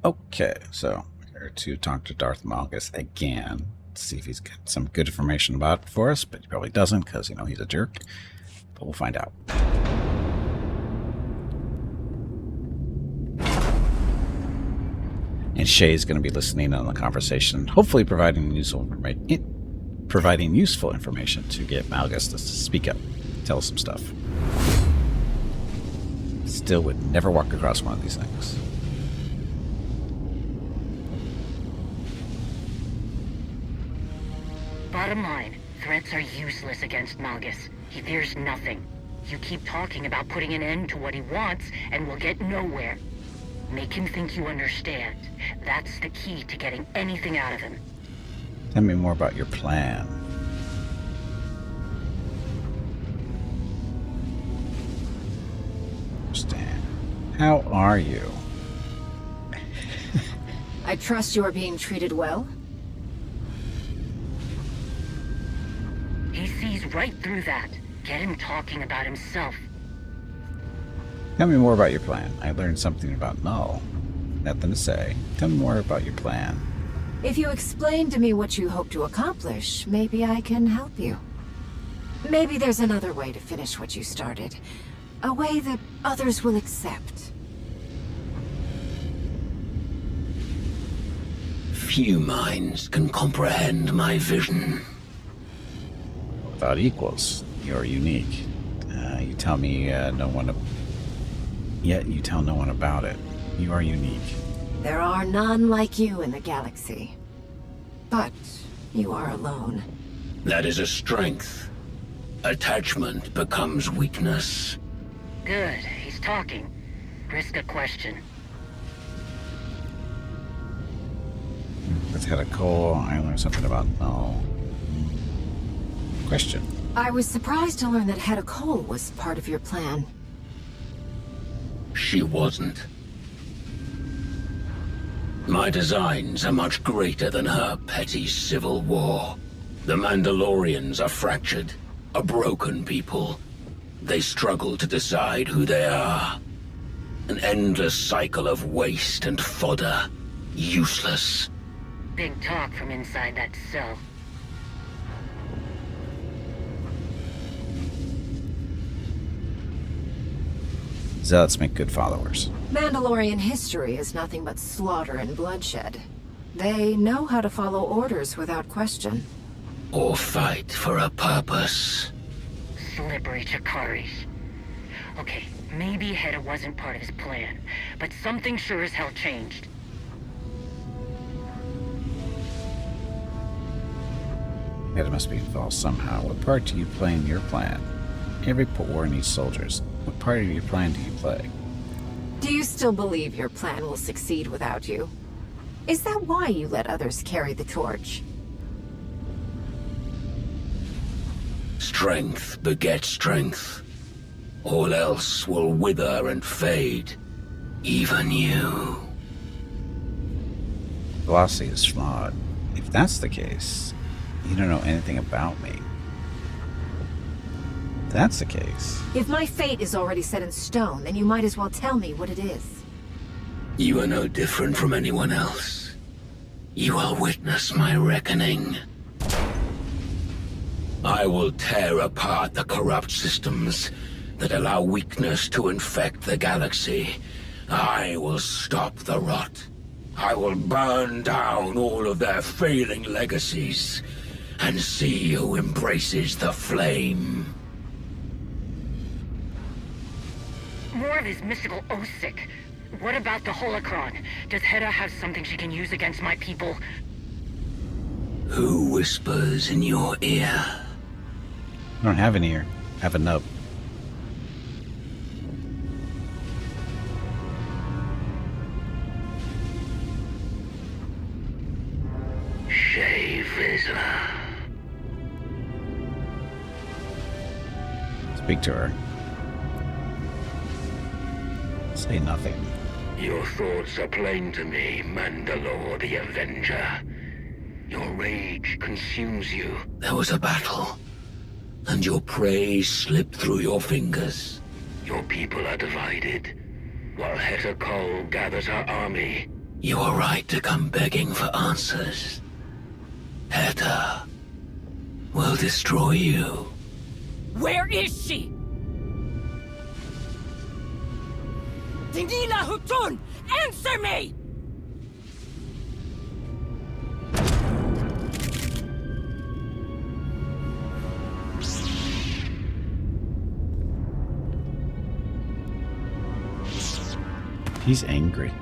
Okay, so we're here to talk to Darth Malgus again. See if he's got some good information about it for us, but he probably doesn't because, he's a jerk. But we'll find out. And Shay's going to be listening on the conversation, hopefully providing useful information to get Malgus to speak up, tell us some stuff. Still would never walk across one of these things. Bottom line, threats are useless against Malgus. He fears nothing. You keep talking about putting an end to what he wants, and we'll get nowhere. Make him think you understand. That's the key to getting anything out of him. Tell me more about your plan. Understand. How are you? I trust you are being treated well? He sees right through that. Get him talking about himself. Tell me more about your plan. I learned something about Null. Nothing to say. Tell me more about your plan. If you explain to me what you hope to accomplish, maybe I can help you. Maybe there's another way to finish what you started. A way that others will accept. Few minds can comprehend my vision. Without equals, you're unique. You tell me no one... Yet you tell no one about it. You are unique. There are none like you in the galaxy. But you are alone. That is a strength. Attachment becomes weakness. Good, he's talking. Risk a question. Let's head a call. I learned something about Null. Question. I was surprised to learn that Hedda Cole was part of your plan. She wasn't. My designs are much greater than her petty civil war. The Mandalorians are fractured, a broken people. They struggle to decide who they are. An endless cycle of waste and fodder. Useless. Big talk from inside that cell. Zealots make good followers. Mandalorian history is nothing but slaughter and bloodshed. They know how to follow orders without question. Or fight for a purpose. Slippery Chikaris. Okay, maybe Hedda wasn't part of his plan, but something sure as hell changed. Hedda must be involved somehow. What part do you play in your plan? Every war needs soldiers. What part of your plan do you play? Do you still believe your plan will succeed without you? Is that why you let others carry the torch? Strength begets strength. All else will wither and fade. Even you. Velocity is flawed. If that's the case, you don't know anything about me. If that's the case... If my fate is already set in stone, then you might as well tell me what it is. You are no different from anyone else. You will witness my reckoning. I will tear apart the corrupt systems that allow weakness to infect the galaxy. I will stop the rot. I will burn down all of their failing legacies and see who embraces the flame. More of his mystical Osik. What about the holocron? Does Hedda have something she can use against my people? Who whispers in your ear? I don't have an ear. I have a nub. Speak to her. Say nothing. Your thoughts are plain to me, Mandalore the Avenger. Your rage consumes you. There was a battle, and your prey slipped through your fingers. Your people are divided, while Hedda Cole gathers her army. You are right to come begging for answers. Heta will destroy you. Where is she? Dinila Hutun! Answer me! He's angry.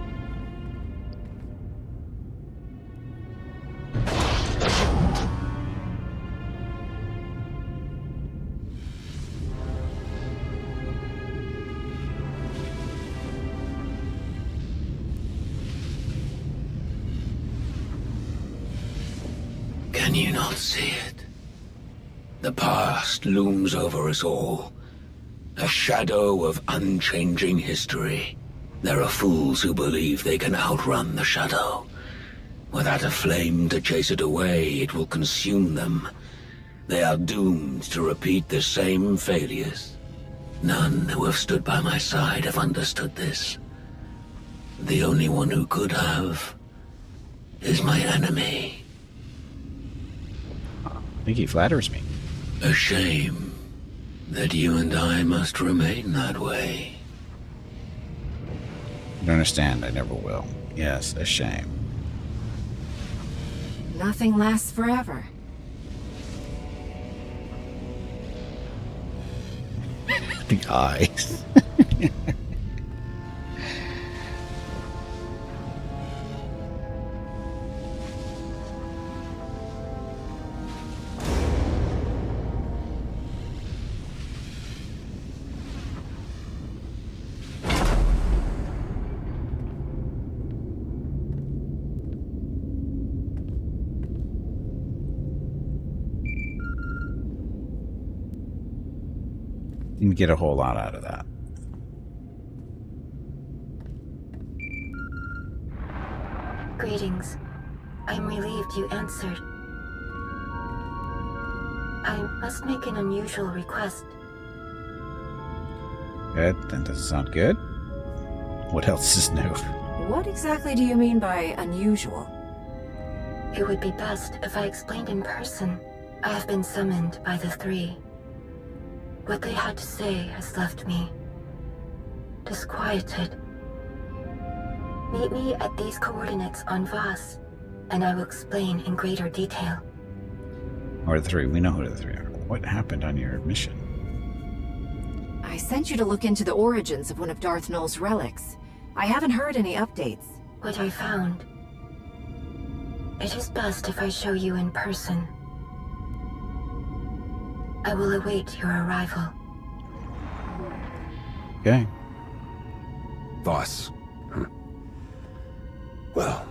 Can you not see it? The past looms over us all. A shadow of unchanging history. There are fools who believe they can outrun the shadow. Without a flame to chase it away, it will consume them. They are doomed to repeat the same failures. None who have stood by my side have understood this. The only one who could have is my enemy. I think he flatters me. A shame that you and I must remain that way. I don't understand. I never will. Yes, a shame. Nothing lasts forever. The eyes. Didn't get a whole lot out of that. Greetings. I'm relieved you answered. I must make an unusual request. Good. That doesn't sound good. What else is new? What exactly do you mean by unusual? It would be best if I explained in person. I have been summoned by the three. What they had to say has left me disquieted. Meet me at these coordinates on Voss, and I will explain in greater detail. Who are the three? We know who the three are. What happened on your mission? I sent you to look into the origins of one of Darth Nul's relics. I haven't heard any updates. What I found. It is best if I show you in person. I will await your arrival. Okay. Voss. Well,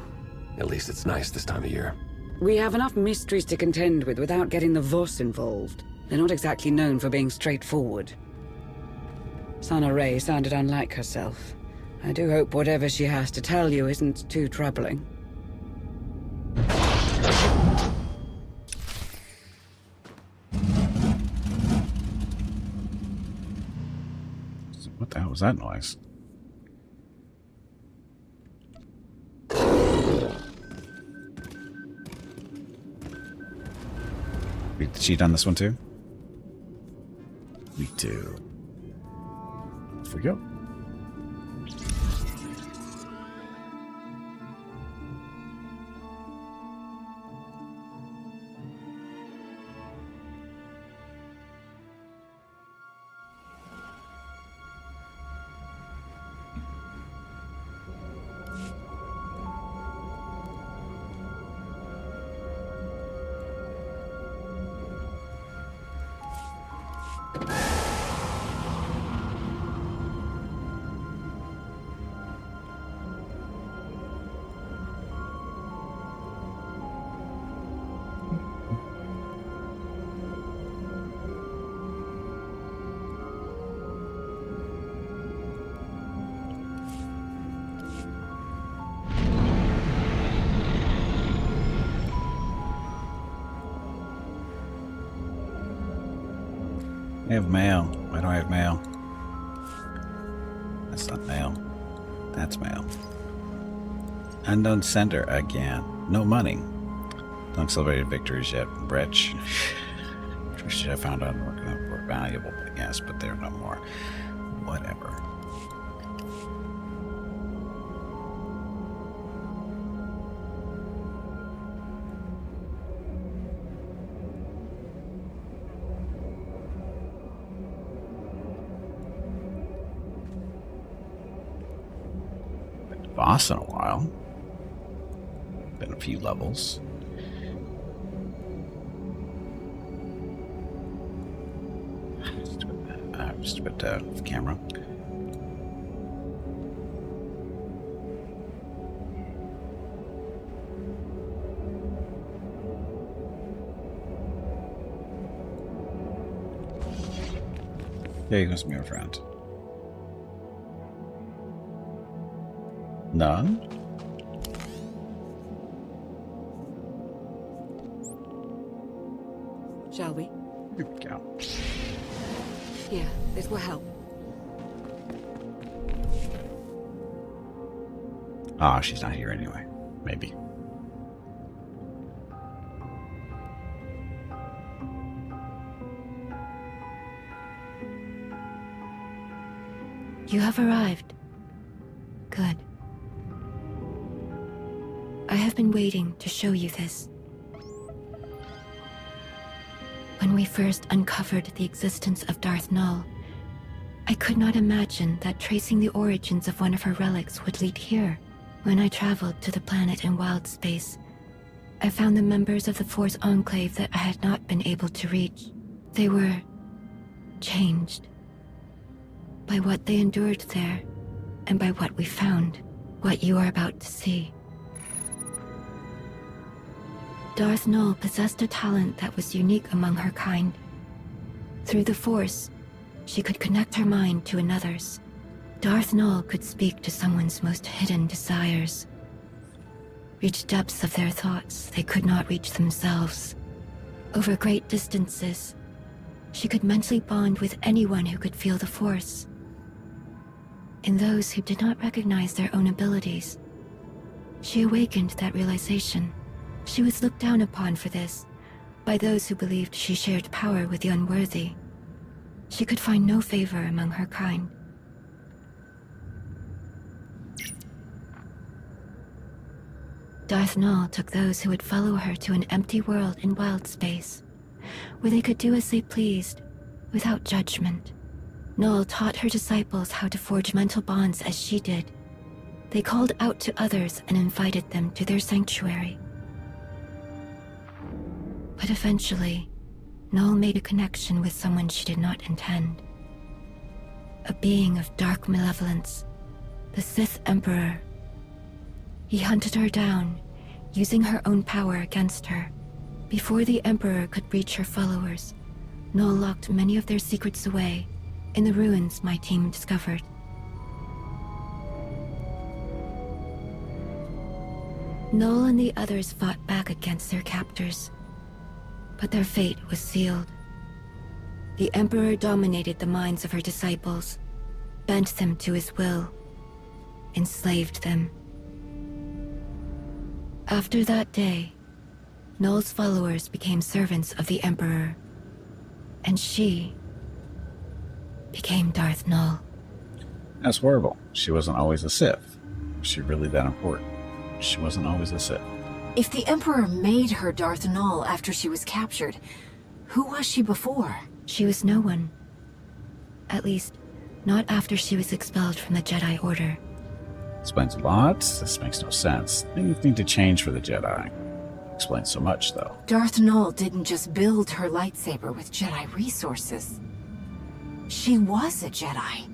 at least it's nice this time of year. We have enough mysteries to contend with without getting the Voss involved. They're not exactly known for being straightforward. Sana Ray sounded unlike herself. I do hope whatever she has to tell you isn't too troubling. What the hell was that noise? Read the cheat on this one too? We do. Off we go. I have mail. Why do I have mail? That's not mail. That's mail. Unknown sender again. No money. Don't celebrate victories yet, Wretch. We should have found out more valuable, yes, but they're no more. Whatever. Boss in a while. Been a few levels. Just a bit of the camera. There goes my friend. None? Shall we? Here we go. Here, this will help. Ah, she's not here anyway. Maybe. You have arrived. Good. I have been waiting to show you this. When we first uncovered the existence of Darth Null, I could not imagine that tracing the origins of one of her relics would lead here. When I traveled to the planet in wild space, I found the members of the Force Enclave that I had not been able to reach. They were changed by what they endured there and by what we found, what you are about to see. Darth Null possessed a talent that was unique among her kind. Through the Force, she could connect her mind to another's. Darth Null could speak to someone's most hidden desires, reach depths of their thoughts they could not reach themselves. Over great distances, she could mentally bond with anyone who could feel the Force. In those who did not recognize their own abilities, she awakened that realization. She was looked down upon for this by those who believed she shared power with the unworthy. She could find no favor among her kind. Darth Null took those who would follow her to an empty world in wild space, where they could do as they pleased, without judgment. Null taught her disciples how to forge mental bonds as she did. They called out to others and invited them to their sanctuary. But eventually, Null made a connection with someone she did not intend. A being of dark malevolence, the Sith Emperor. He hunted her down, using her own power against her. Before the Emperor could reach her followers, Null locked many of their secrets away in the ruins my team discovered. Null and the others fought back against their captors, but their fate was sealed. The Emperor dominated the minds of her disciples, bent them to his will, enslaved them. After that day, Null's followers became servants of the Emperor, and she became Darth Null. That's horrible. She wasn't always a Sith. Was she really that important? She wasn't always a Sith. If the Emperor made her Darth Null after she was captured, who was she before? She was no one. At least, not after she was expelled from the Jedi Order. Explains a lot. This makes no sense. Things need to change for the Jedi. Explains so much, though. Darth Null didn't just build her lightsaber with Jedi resources. She was a Jedi.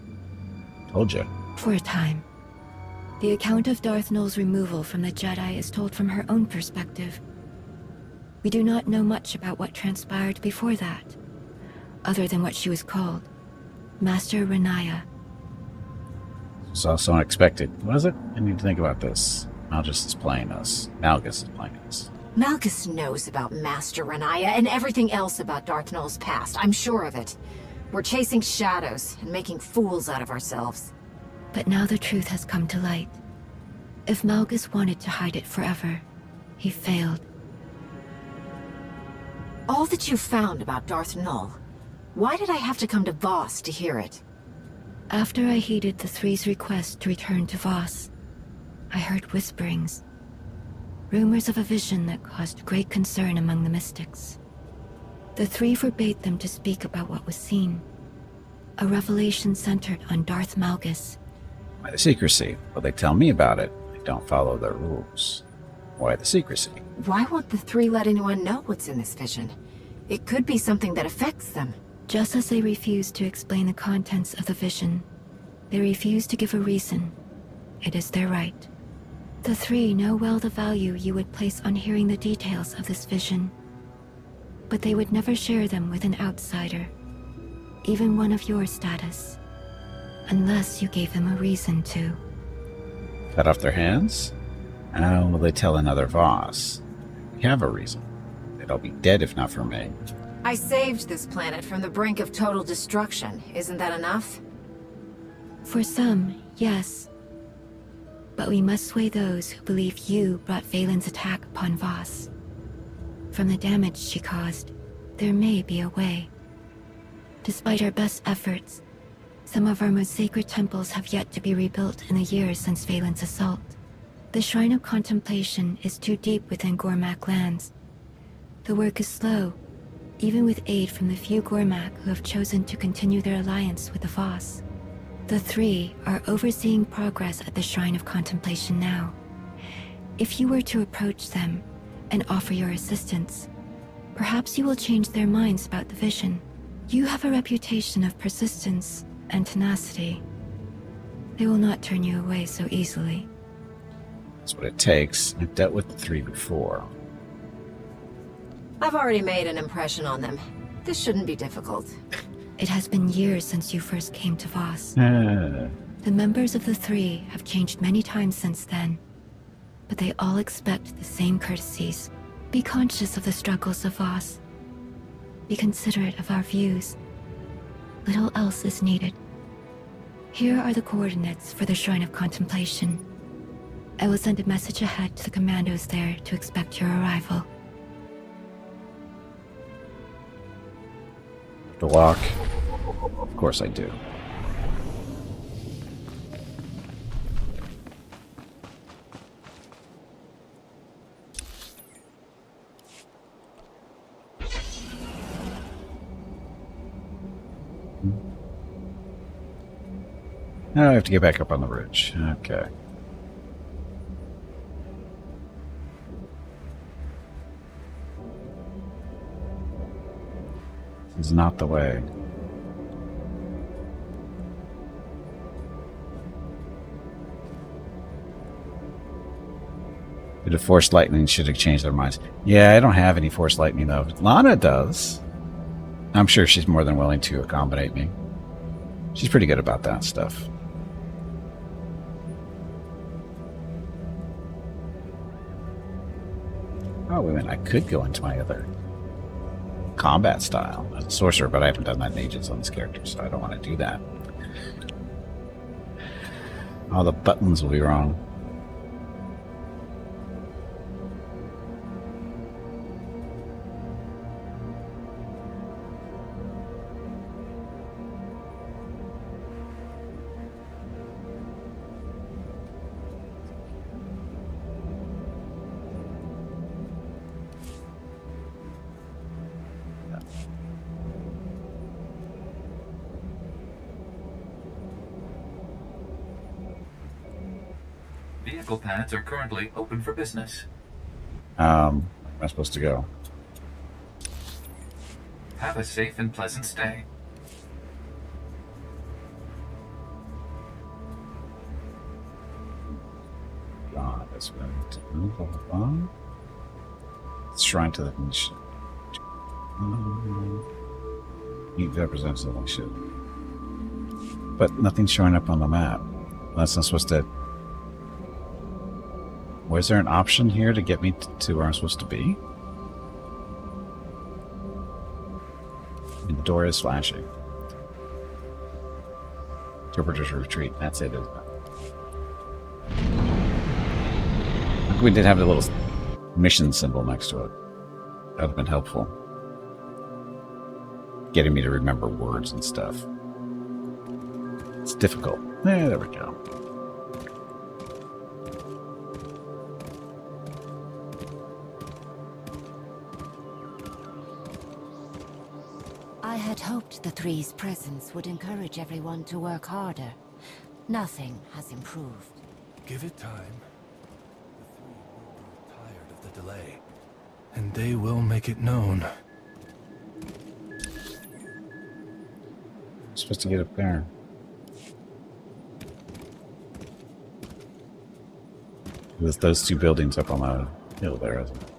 Told you. For a time. The account of Darth Null's removal from the Jedi is told from her own perspective. We do not know much about what transpired before that, other than what she was called, Master Renaya. So unexpected, was it? I need to think about this. Malgus is playing us. Malgus is playing us. Malgus knows about Master Renaya and everything else about Darth Null's past. I'm sure of it. We're chasing shadows and making fools out of ourselves. But now the truth has come to light. If Malgus wanted to hide it forever, he failed. All that you found about Darth Nul, why did I have to come to Voss to hear it? After I heeded the Three's request to return to Voss, I heard whisperings. Rumors of a vision that caused great concern among the mystics. The Three forbade them to speak about what was seen. A revelation centered on Darth Malgus. Why the secrecy? Well, they tell me about it. They don't follow their rules. Why the secrecy? Why won't the Three let anyone know what's in this vision? It could be something that affects them. Just as they refused to explain the contents of the vision, they refused to give a reason. It is their right. The Three know well the value you would place on hearing the details of this vision. But they would never share them with an outsider, even one of your status, unless you gave them a reason to. Cut off their hands? How will they tell another Voss? We have a reason. They'd all be dead if not for me. I saved this planet from the brink of total destruction. Isn't that enough? For some, yes. But we must sway those who believe you brought Valen's attack upon Voss. From the damage she caused, there may be a way. Despite our best efforts, some of our most sacred temples have yet to be rebuilt in the years since Valen's assault. The Shrine of Contemplation is too deep within Gormak lands. The work is slow, even with aid from the few Gormak who have chosen to continue their alliance with the Voss. The Three are overseeing progress at the Shrine of Contemplation now. If you were to approach them and offer your assistance, perhaps you will change their minds about the vision. You have a reputation of persistence and tenacity. They will not turn you away so easily. That's what it takes. I've dealt with the Three before. I've already made an impression on them. This shouldn't be difficult. It has been years since you first came to Voss. Ah. The members of the Three have changed many times since then, but they all expect the same courtesies. Be conscious of the struggles of Voss. Be considerate of our views. Little else is needed. Here are the coordinates for the Shrine of Contemplation. I will send a message ahead to the commandos there to expect your arrival. To walk? Of course I do. Now I have to get back up on the ridge. Okay. This is not the way. Bit of force lightning should have changed their minds. Yeah, I don't have any force lightning though. Lana does. I'm sure she's more than willing to accommodate me. She's pretty good about that stuff. Oh, wait a minute. I could go into my other combat style as a sorcerer, but I haven't done that in ages on this character, so I don't want to do that. All the buttons will be wrong. Vehicle paths are currently open for business. Where am I supposed to go? Have a safe and pleasant stay. This way. Blah, blah, blah. Shrine to the mission. He represents the shit. But nothing's showing up on the map. That's not supposed to. Was there an option here to get me to where I'm supposed to be? And the door is flashing. Interpreter's retreat. That's it, isn't it? We did have a little mission symbol next to it. That would have been helpful. Getting me to remember words and stuff. It's difficult. There we go. I had hoped the Three's presence would encourage everyone to work harder. Nothing has improved. Give it time. The Three will grow tired of the delay, and they will make it known. I'm supposed to get up there. There's those two buildings up on the hill there, isn't it?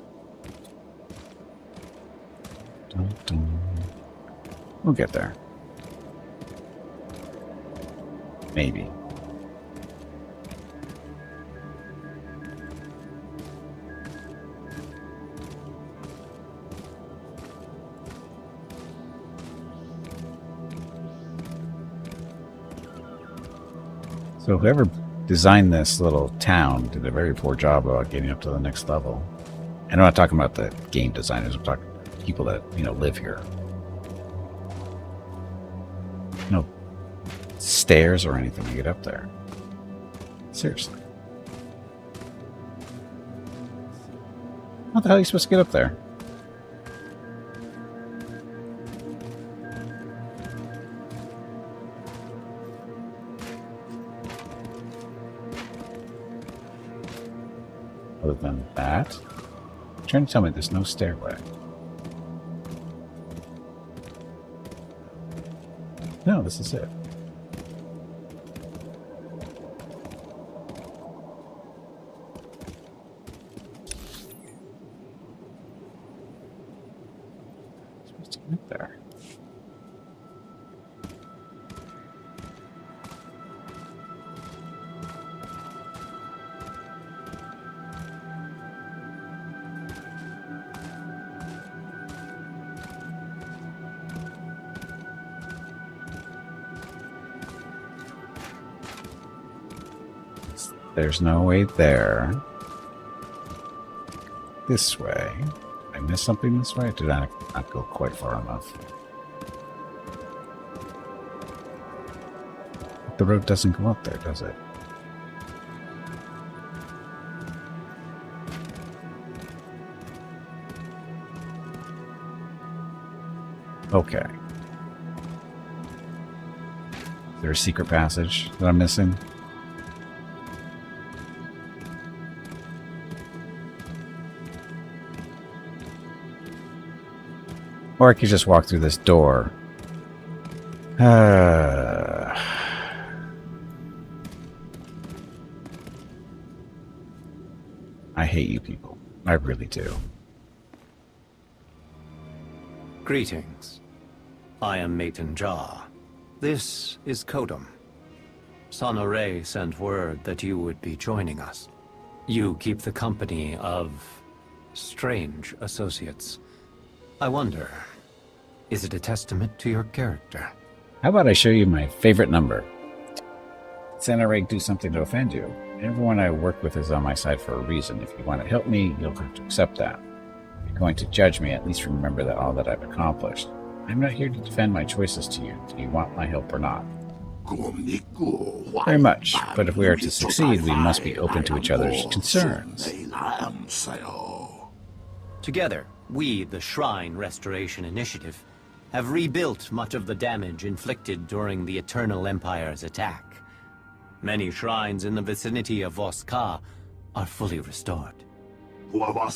Dun, dun. We'll get there. Maybe. So whoever designed this little town did a very poor job about getting up to the next level. And I'm not talking about the game designers, I'm talking people that, live here. No stairs or anything to get up there. Seriously. How the hell are you supposed to get up there? Other than that, you're trying to tell me there's no stairway. No, this is it. Supposed to get up there. There's no way there. This way. Did I miss something this way? Did I not go quite far enough? The road doesn't go up there, does it? Okay. Is there a secret passage that I'm missing? Or I could just walk through this door. I hate you people. I really do. Greetings. I am Maton Jar. This is Kodum. Sana Ray sent word that you would be joining us. You keep the company of strange associates. I wonder, is it a testament to your character? How about I show you my favorite number? Sana Ray do something to offend you. Everyone I work with is on my side for a reason. If you want to help me, you'll have to accept that. If you're going to judge me, at least remember that all that I've accomplished. I'm not here to defend my choices to you. Do you want my help or not? Very much, but if we are to succeed, we must be open to each other's concerns. Together, we, the Shrine Restoration Initiative, have rebuilt much of the damage inflicted during the Eternal Empire's attack. Many shrines in the vicinity of Voska are fully restored. Our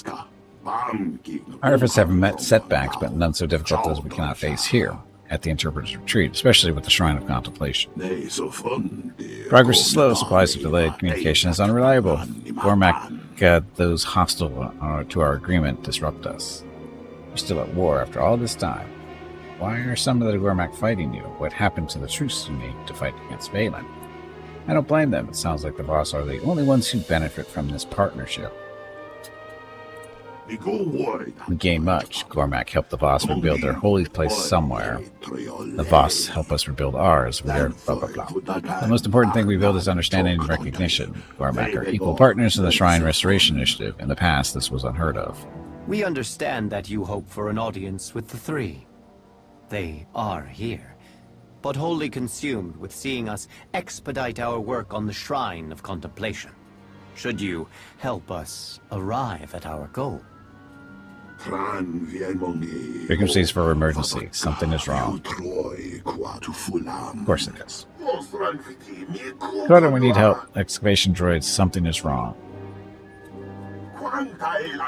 efforts have met setbacks, but none so difficult as we cannot face here, at the Interpreter's Retreat, especially with the Shrine of Contemplation. Progress is slow, supplies are delayed, communication is unreliable. Gormak, those hostile to our agreement, disrupt us. We're still at war after all this time. Why are some of the Gormak fighting you? What happened to the truce you made to fight against Valen? I don't blame them. It sounds like the boss are the only ones who benefit from this partnership. We gain much. Gormak helped the Voss rebuild their holy place somewhere. The Voss help us rebuild ours. We are blah blah blah. The most important thing we build is understanding and recognition. Gormak are equal partners in the Shrine Restoration Initiative. In the past, this was unheard of. We understand that you hope for an audience with the three. They are here, but wholly consumed with seeing us expedite our work on the Shrine of Contemplation. Should you help us arrive at our goal? Frequencies for emergency. Something is wrong. Of course it is. Carter, we need help. Excavation droids, something is wrong.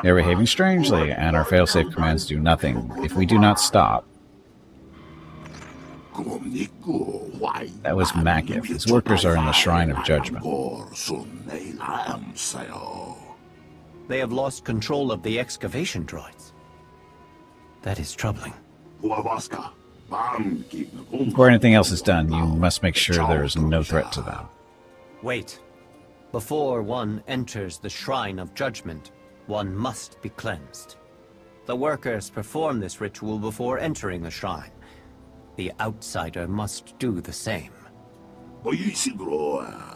They're behaving strangely, and our failsafe commands do nothing. If we do not stop... That was Makif. His workers are in the Shrine of Judgment. They have lost control of the excavation droids. That is troubling. Before anything else is done, you must make sure there is no threat to them. Wait. Before one enters the Shrine of Judgment, one must be cleansed. The workers perform this ritual before entering the shrine. The outsider must do the same.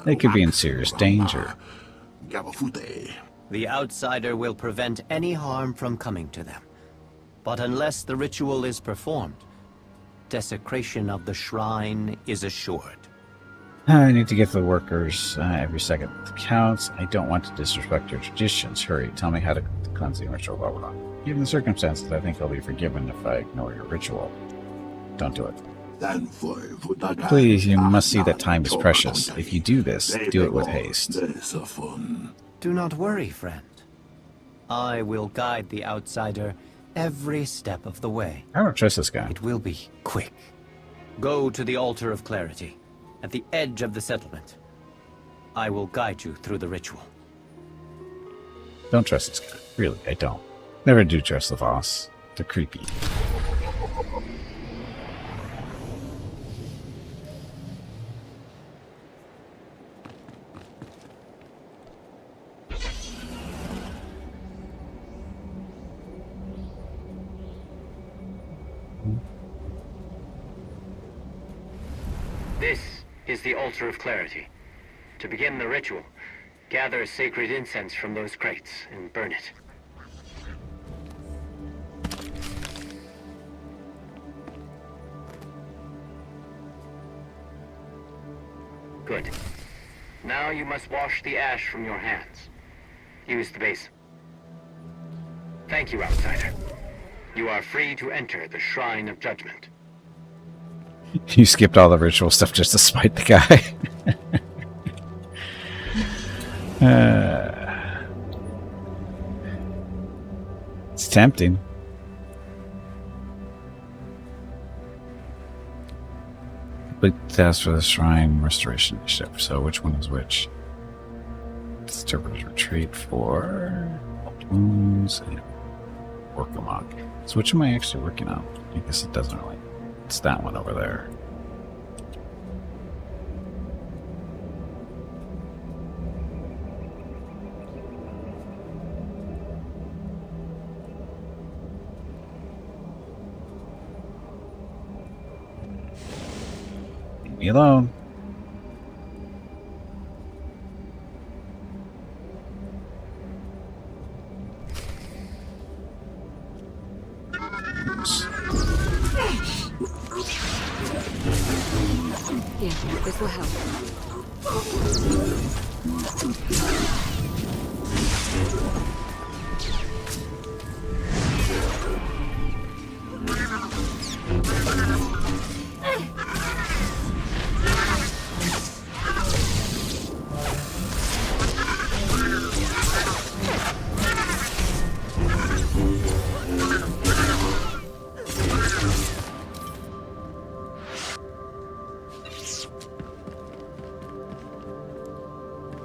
They could be in serious danger. The outsider will prevent any harm from coming to them. But unless the ritual is performed, desecration of the shrine is assured. I need to get to the workers every second counts. I don't want to disrespect your traditions. Hurry, tell me how to cleanse the ritual. Blah, blah, blah. Given the circumstances, I think I'll be forgiven if I ignore your ritual. Don't do it. Please, you must see that time is precious. If you do this, do it with haste. Do not worry, friend. I will guide the outsider every step of the way. I don't trust this guy. It will be quick. Go to the Altar of Clarity, at the edge of the settlement. I will guide you through the ritual. Don't trust this guy. Really, I don't. Never do trust the Voss. They're creepy. This is the Altar of Clarity. To begin the ritual, gather sacred incense from those crates and burn it. Good. Now you must wash the ash from your hands. Use the basin. Thank you, outsider. You are free to enter the Shrine of Judgment. You skipped all the ritual stuff just to spite the guy. It's tempting. Complete the task for the Shrine Restoration Initiative. So which one is which? Interpreter's Retreat for wounds and work amok. So which am I actually working on? I guess it doesn't really. It's that one over there. Leave me alone. Here, this will help.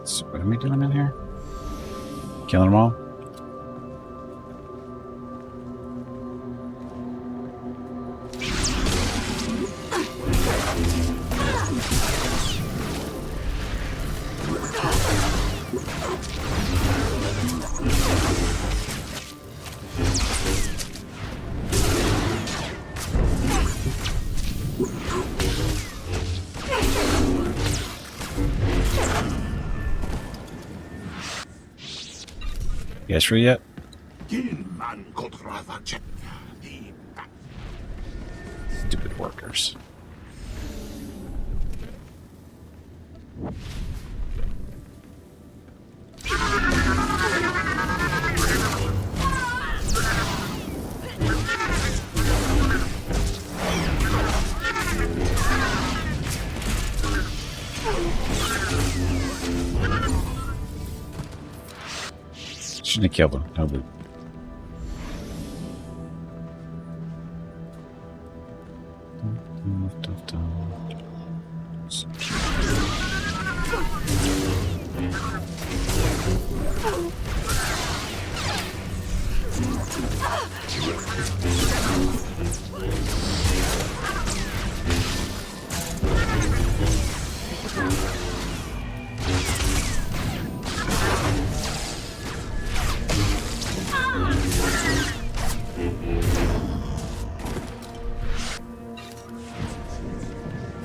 So what am I doing in here? Killing them all? You guys free yet? Stupid workers. Shouldn't have killed him. No loot.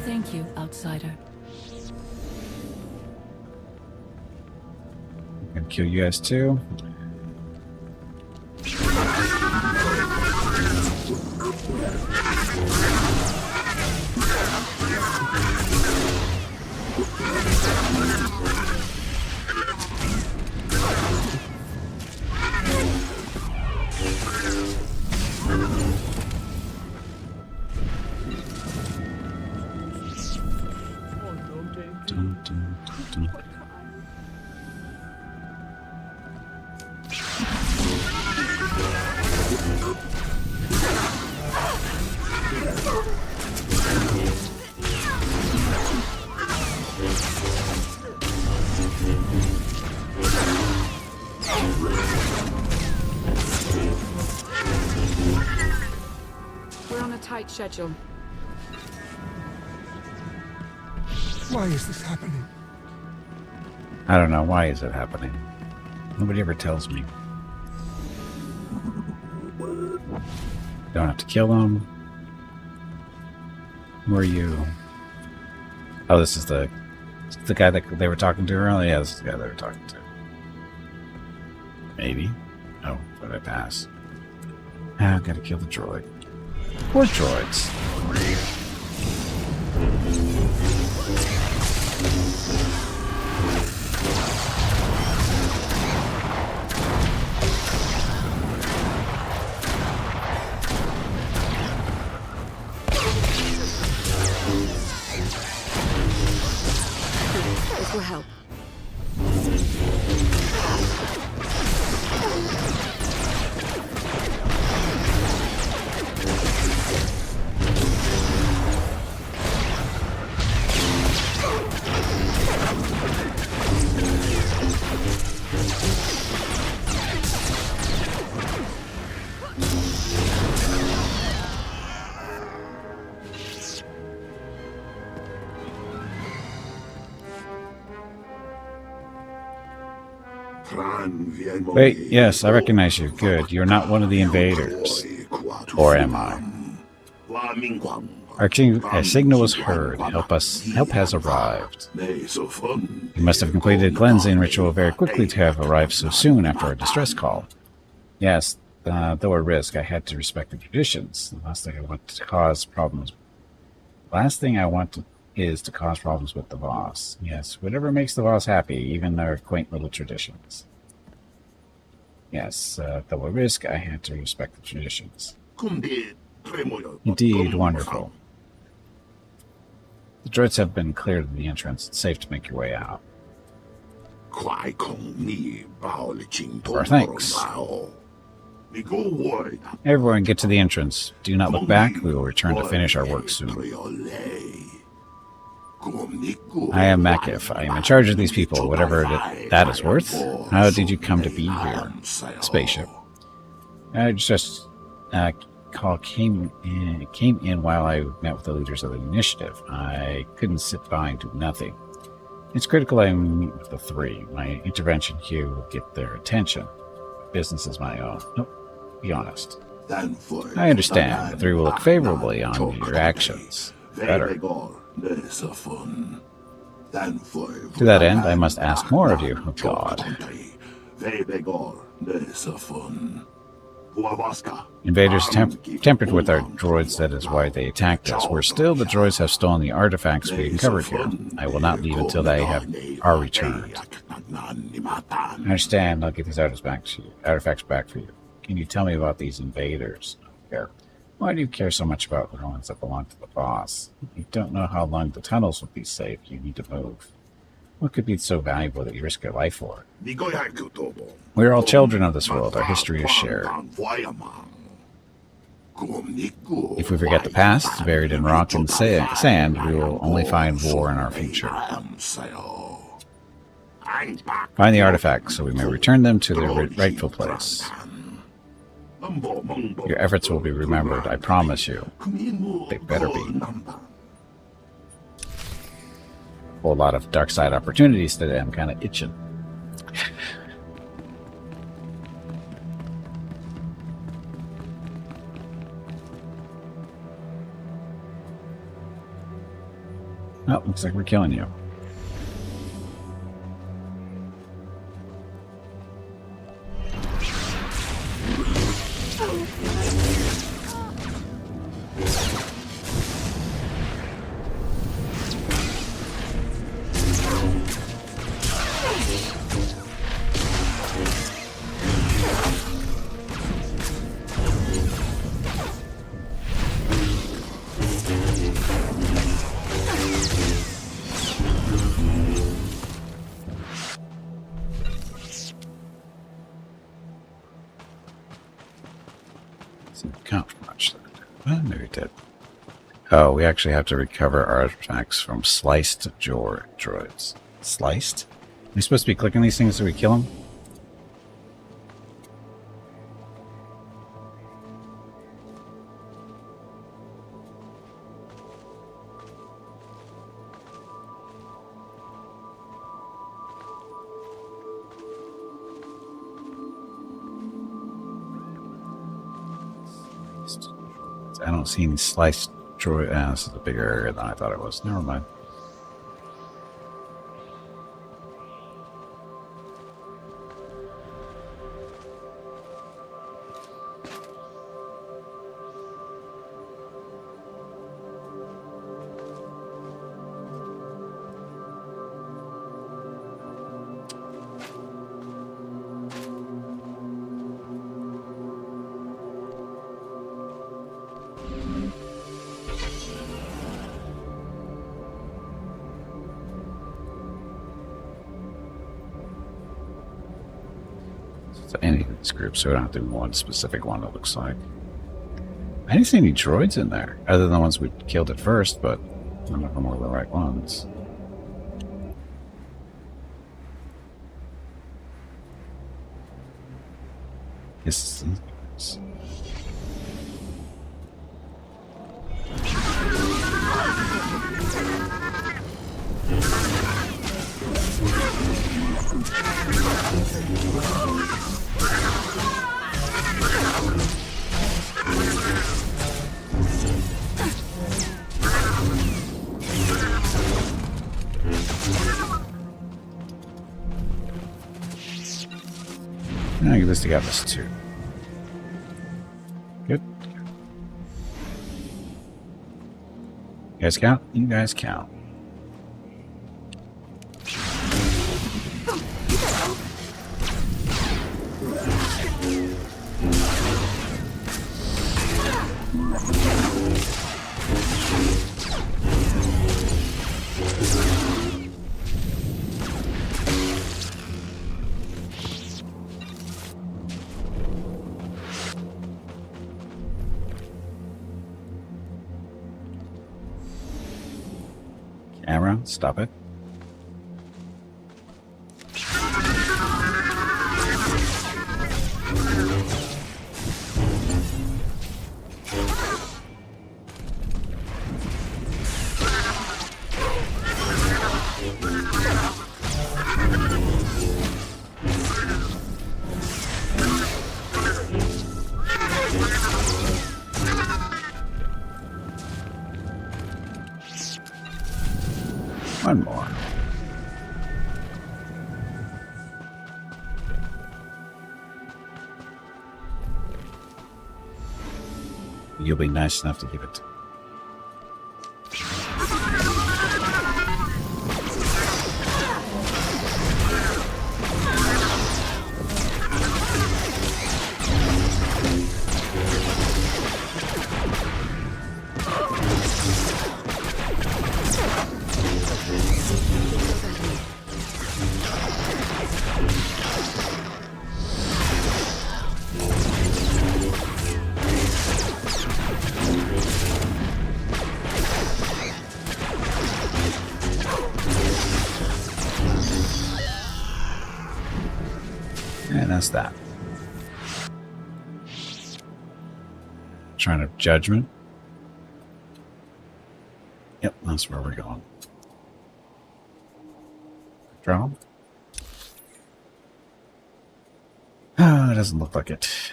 Thank you, outsider. I'm gonna kill you guys too. We're on a tight schedule. Why is this happening? I don't know. Why is it happening? Nobody ever tells me. Don't have to kill them. Who are you? Oh, this is the guy that they were talking to earlier? Yeah, this is the guy they were talking to. Maybe. Oh, what did I pass? Ah, I've got to kill the droid. Poor droids. This will help. Wait, yes, I recognize you. Good. You're not one of the invaders. Or am I? Our signal was heard. Help has arrived. You must have completed a cleansing ritual very quickly to have arrived so soon after our distress call. Yes, though a risk, I had to respect the traditions. The last thing I want to cause problems. Is to cause problems with the Voss. Yes, whatever makes the Voss happy, even their quaint little traditions. Yes, though a risk, I had to respect the traditions. Indeed, wonderful. The droids have been cleared of the entrance. It's safe to make your way out. Or thanks. Everyone get to the entrance. Do not look back. We will return to finish our work soon. I am Makif. I am in charge of these people, whatever that is worth. How did you come to be here? Spaceship. I just came in while I met with the leaders of the initiative. I couldn't sit by and do nothing. It's critical I meet with the three. My intervention here will get their attention. Business is my own. Nope, be honest. I understand. The three will look favorably on your actions. Better. To that end, I must ask more of you, oh God. Invaders tempered with our droids, that is why they attacked us. Worse still, the droids have stolen the artifacts we uncovered here. I will not leave until they are returned. I understand. I'll get these artifacts back for you. Can you tell me about these invaders? Why do you care so much about the ones that belong to the boss? You don't know how long the tunnels will be safe. You need to move. What could be so valuable that you risk your life for? We are all children of this world. Our history is shared. If we forget the past, buried in rock and sand, we will only find war in our future. Find the artifacts so we may return them to their rightful place. Your efforts will be remembered, I promise you. They better be. Whole lot of dark side opportunities today. I'm kind of itching. Oh, looks like we're killing you. Maybe it did. Oh, we actually have to recover artifacts from sliced droids. Sliced? Are we supposed to be clicking these things so we kill them? I don't see any sliced droid. This is a bigger area than I thought it was. Never mind. So any of these groups, so we don't have to do one specific one, it looks like. I didn't see any droids in there, other than the ones we killed at first, but none of them were the right ones. Yes. I give this to Gavus too. Good. You guys count? You guys count. Camera, stop it. One more. You'll be nice enough to give it to me. And that's that. Shrine of Judgment. Yep, that's where we're going. Draw. Oh, it doesn't look like it.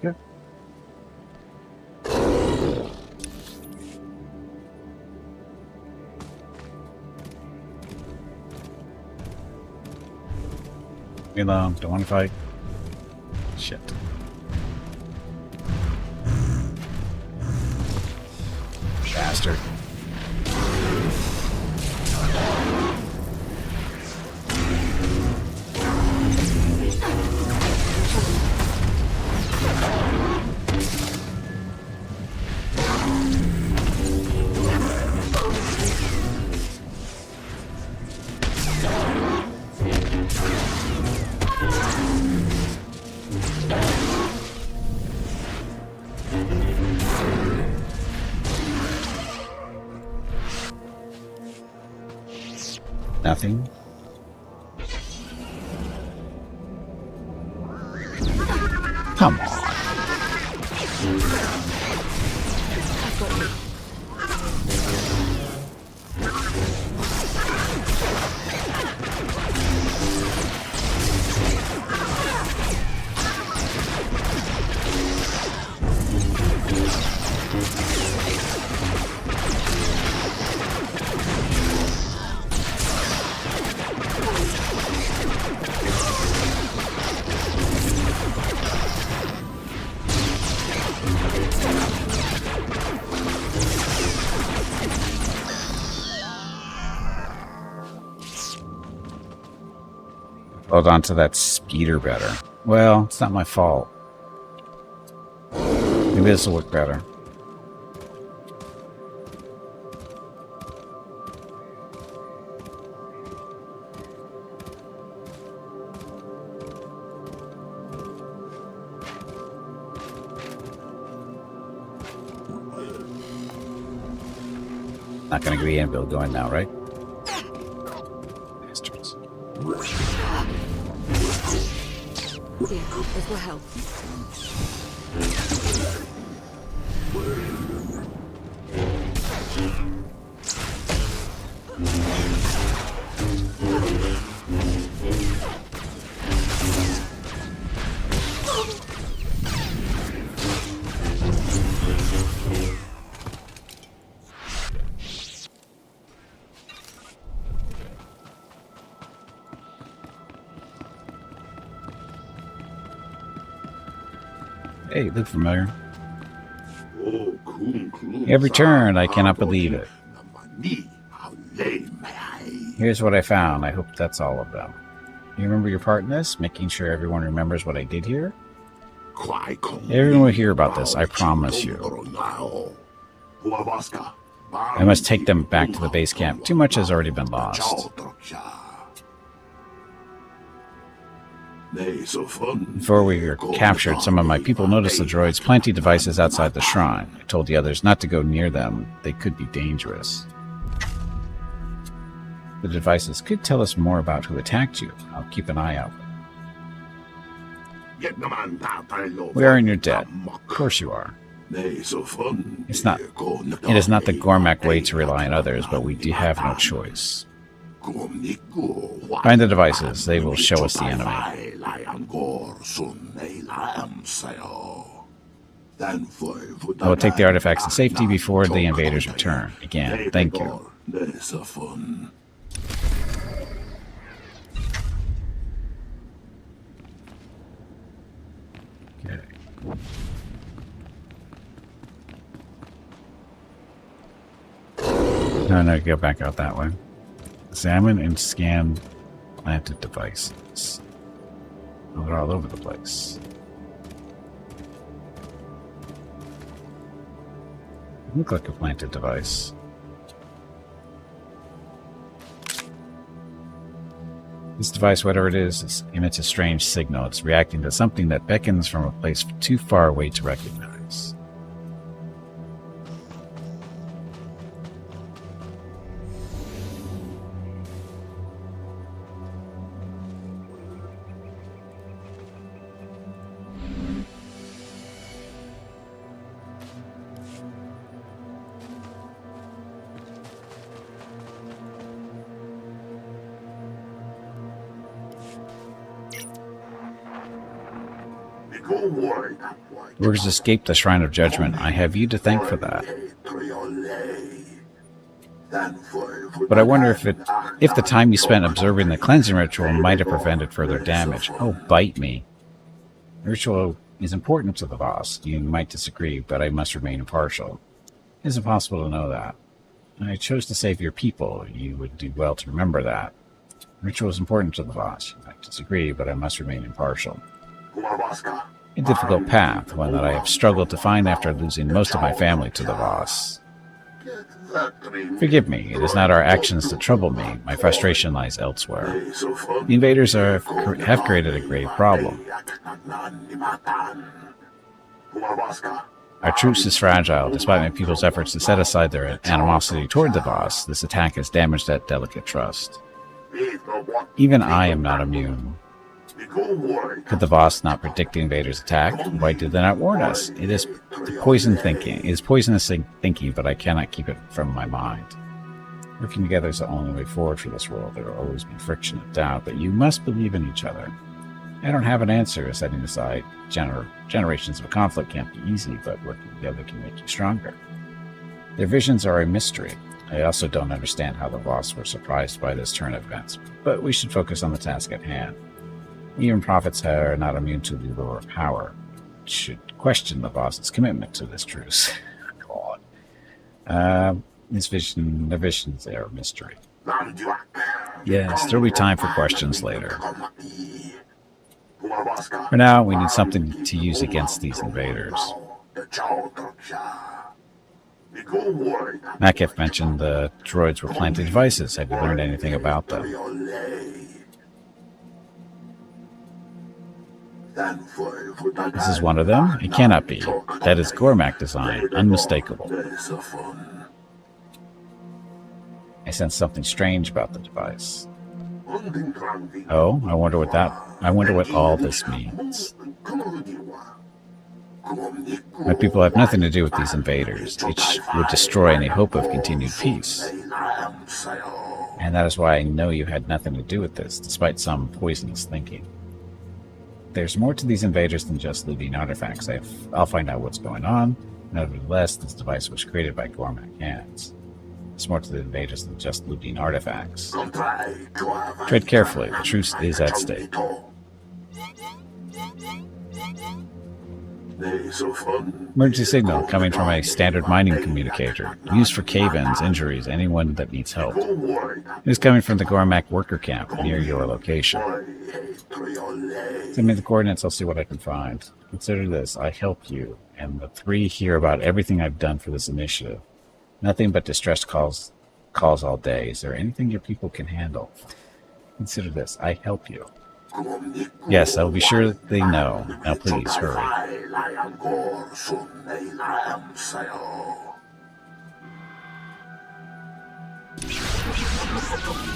Good. Leave me alone. Don't want to fight. Shit. Bastard. Nothing. Come on. Hold on to that speeder better. Well, it's not my fault. Maybe this will look better. Not gonna be anvil going now, right? Bastards. Here, this will help. Hey, look familiar. Every turn, I cannot believe it. Here's what I found. I hope that's all of them. You remember your part in this? Making sure everyone remembers what I did here? Everyone will hear about this, I promise you. I must take them back to the base camp. Too much has already been lost. Before we were captured, some of my people noticed the droids planting devices outside the shrine. I told the others not to go near them. They could be dangerous. The devices could tell us more about who attacked you. I'll keep an eye out. We are in your debt. Of course you are. It is not the Gormak way to rely on others, but we do have no choice. Find the devices. They will show us the enemy. I will take the artifacts to safety before the invaders return. Again, thank you. Okay. No, go back out that way. Examine and scan planted devices. Oh, they're all over the place. Look like a planted device. This device, whatever it is, emits a strange signal. It's reacting to something that beckons from a place too far away to recognize. Workers escaped the Shrine of Judgment. I have you to thank for that. But I wonder if the time you spent observing the cleansing ritual might have prevented further damage. Oh, bite me. The ritual is important to the Voss. You might disagree, but I must remain impartial. It is impossible to know that. I chose to save your people. You would do well to remember that. The ritual is important to the Voss. You might disagree, but I must remain impartial. A difficult path, one that I have struggled to find after losing most of my family to the Voss. Forgive me, it is not our actions that trouble me. My frustration lies elsewhere. The invaders have created a grave problem. Our truce is fragile. Despite my people's efforts to set aside their animosity toward the Voss, this attack has damaged that delicate trust. Even I am not immune. Could the Voss not predict the invaders' attack? Why did they not warn us? It is poisonous thinking, but I cannot keep it from my mind. Working together is the only way forward for this world. There will always be friction and doubt, but you must believe in each other. I don't have an answer, setting aside generations of conflict can't be easy, but working together can make you stronger. Their visions are a mystery. I also don't understand how the Voss were surprised by this turn of events, but we should focus on the task at hand. Even prophets are not immune to the lure of power. Should question the Voss's commitment to this truce. God. The visions are a mystery. Yes, there'll be time for questions later. For now, we need something to use against these invaders. Maketh mentioned the droids were planted devices. Have you learned anything about them? This is one of them? It cannot be. That is Gormak design, unmistakable. I sense something strange about the device. Oh, I wonder what all this means. My people have nothing to do with these invaders. It would destroy any hope of continued peace. And that is why I know you had nothing to do with this, despite some poisonous thinking. There's more to these invaders than just looting artifacts. I'll find out what's going on. Nevertheless, this device was created by Gormak hands. There's more to the invaders than just looting artifacts. Tread carefully. The truce is at stake. Emergency signal coming from a standard mining communicator, used for cave-ins, injuries, anyone that needs help. It is coming from the Gormak worker camp near your location. Send me the coordinates, I'll see what I can find. Consider this, I help you, and the three hear about everything I've done for this initiative. Nothing but distress calls all day. Is there anything your people can handle? Consider this, I help you. Yes, I'll be sure that they know. Now please, hurry.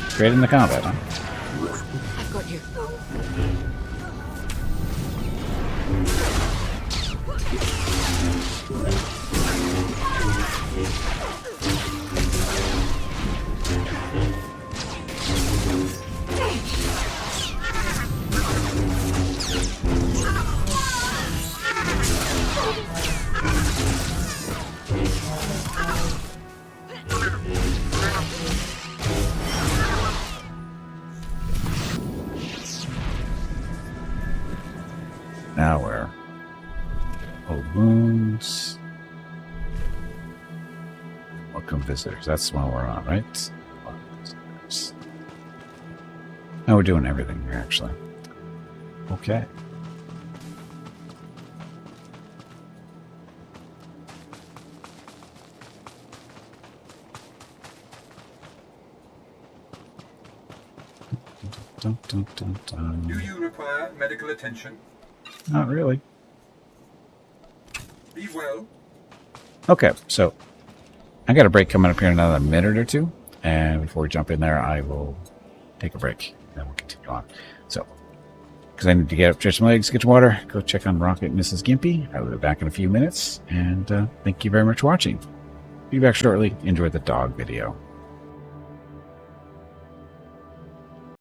Straight in the combat, huh? I've got you. Old wounds. Welcome visitors. That's the one we're on, right? Now we're doing everything here, actually. Okay. Dun, dun, dun, dun. Do you require medical attention? Not really. Be well. Okay, so I got a break coming up here in another minute or two, and before we jump in there, I will take a break, and then we'll continue on. So, because I need to get up, stretch my legs, get some water, go check on Rocket and Mrs. Gimpy. I will be back in a few minutes, and thank you very much for watching. Be back shortly. Enjoy the dog video.